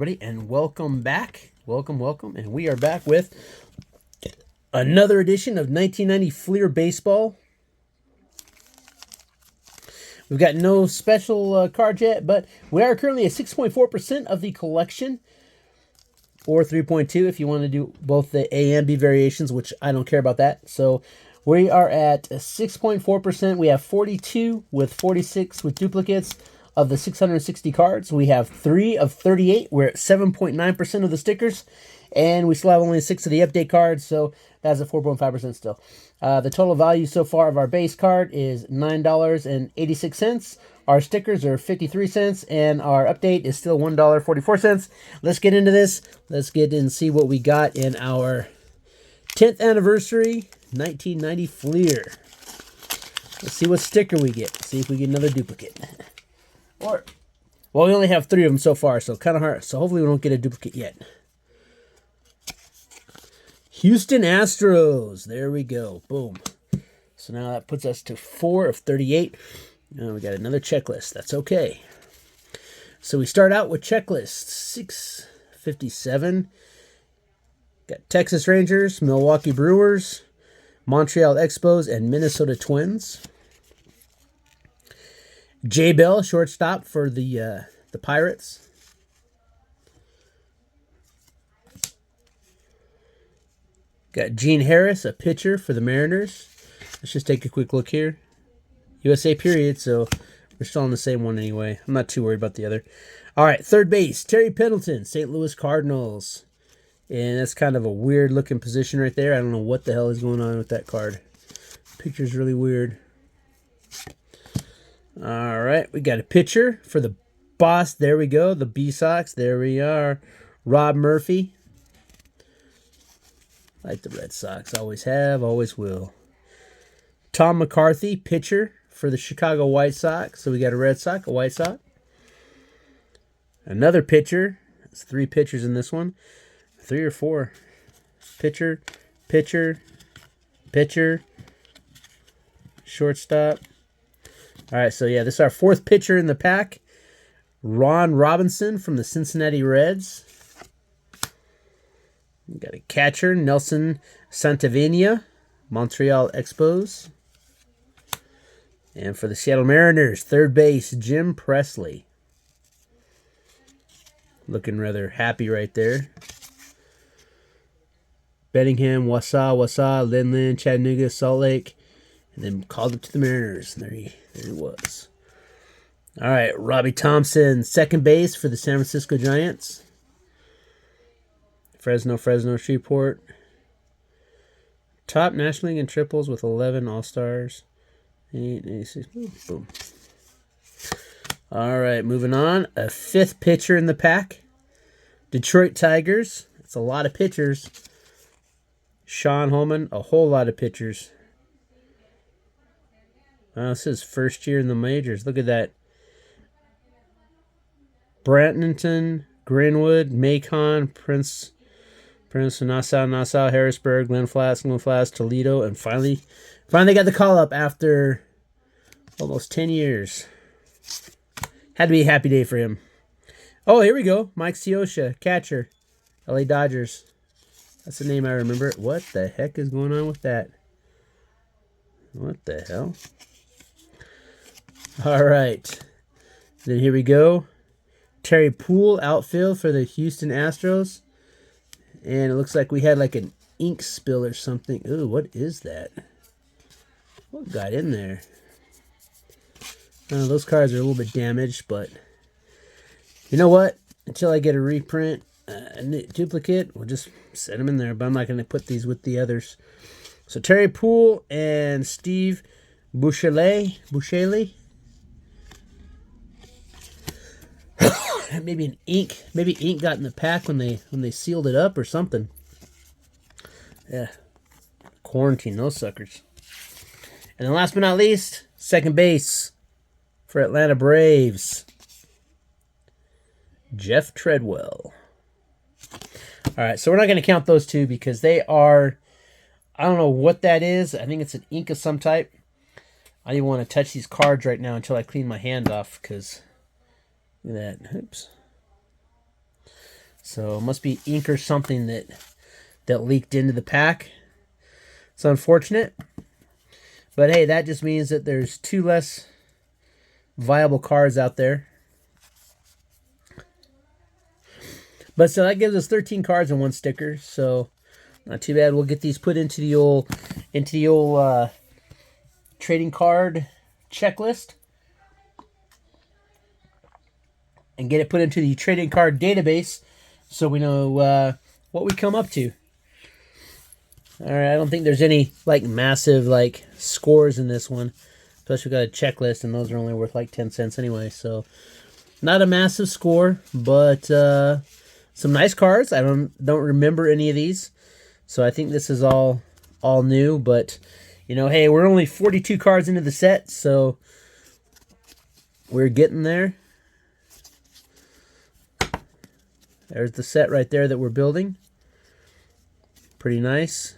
everybody, and welcome back. Welcome. And we are back with another edition of 1990 Fleer Baseball. We've got no special cards yet, but we are currently at 6.4% of the collection, or 3.2 if you want to do both the A and B variations, which I don't care about that. So we are at 6.4%. We have 42 with 46 with duplicates of the 660 cards. We have 3 of 38. We're at 7.9% of the stickers. And we still have only 6 of the update cards, so that's at 4.5% still. The total value so far of our base card is $9.86. Our stickers are 53 cents, and our update is still $1.44. Let's get into this. Let's get in and see what we got in our 10th anniversary 1990 Fleer. Let's see what sticker we get. See if we get another duplicate. Well, we only have 3 of them so far, so kind of hard. So hopefully we don't get a duplicate yet. Houston Astros. There we go. Boom. So now that puts us to 4 of 38. Now we got another checklist. That's okay. So we start out with checklist 657. Got Texas Rangers, Milwaukee Brewers, Montreal Expos, and Minnesota Twins. Jay Bell, shortstop for the Pirates. Got Gene Harris, a pitcher for the Mariners. Let's just take a quick look here. USA period, so we're still on the same one anyway. I'm not too worried about the other. All right, third base, Terry Pendleton, St. Louis Cardinals. And that's kind of a weird looking position right there. I don't know what the hell is going on with that card. Picture's really weird. All right, we got a pitcher for the boss. There we go, the B-Sox. There we are. Rob Murphy. Like the Red Sox. Always have, always will. Tom McCarthy, pitcher for the Chicago White Sox. So we got a Red Sox, a White Sox. Another pitcher. There's 3 pitchers in this one. 3 or 4. Pitcher. Shortstop. All right, so yeah, this is our 4th pitcher in the pack. Ron Robinson from the Cincinnati Reds. We got a catcher, Nelson Santavenia, Montreal Expos. And for the Seattle Mariners, third base, Jim Presley. Looking rather happy right there. Bellingham, Wassa, Lin, Chattanooga, Salt Lake. And then called up to the Mariners. There he was. All right, Robbie Thompson, second base for the San Francisco Giants. Fresno, Shreveport. Top National League in triples with 11 All-Stars. 86. Boom. All right, moving on. A 5th pitcher in the pack. Detroit Tigers. It's a lot of pitchers. Sean Holman, a whole lot of pitchers. This is first year in the majors. Look at that. Brantonton, Greenwood, Macon, Prince Nassau, Harrisburg, Glen Flats, Toledo, and finally got the call up after almost 10 years. Had to be a happy day for him. Oh, here we go. Mike Scioscia, catcher, LA Dodgers. That's the name I remember. What the heck is going on with that? What the hell? All right. Then here we go. Terry Poole, outfield for the Houston Astros. And it looks like we had like an ink spill or something. Ooh, what is that? What got in there? Those cards are a little bit damaged, but you know what? Until I get a reprint, a duplicate, we'll just set them in there. But I'm not going to put these with the others. So Terry Poole and Steve Buscemi. Maybe ink got in the pack when they sealed it up or something. Yeah. Quarantine those suckers. And then last but not least, second base for Atlanta Braves. Jeff Treadwell. All right, so we're not going to count those 2 because they are, I don't know what that is. I think it's an ink of some type. I don't even want to touch these cards right now until I clean my hand off because look at that. Oops. So it must be ink or something that leaked into the pack. It's unfortunate. But hey, that just means that there's 2 less viable cards out there. But so that gives us 13 cards and 1 sticker. So not too bad. We'll get these put into the old trading card checklist and get it put into the trading card database so we know what we come up to. All right, I don't think there's any like massive like scores in this one. Plus we got a checklist and those are only worth like 10 cents anyway. So not a massive score, but some nice cards. I don't remember any of these. So I think this is all new, but you know, hey, we're only 42 cards into the set, so we're getting there. There's the set right there that we're building. Pretty nice.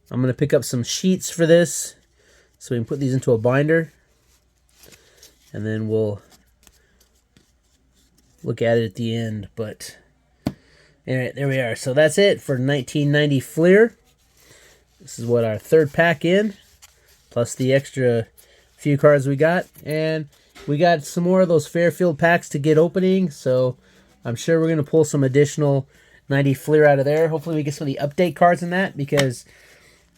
I'm going to pick up some sheets for this so we can put these into a binder. And then we'll look at it at the end. But anyway, there we are. So that's it for 1990 Fleer. This is what our 3rd pack in, plus the extra few cards we got. And we got some more of those Fairfield packs to get opening. So I'm sure we're going to pull some additional 90 Fleer out of there. Hopefully we get some of the update cards in that, because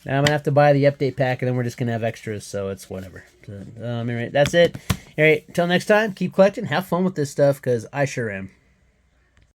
I'm going to have to buy the update pack and then we're just going to have extras. So it's whatever. So, anyway, that's it. All right, until next time, keep collecting. Have fun with this stuff, because I sure am.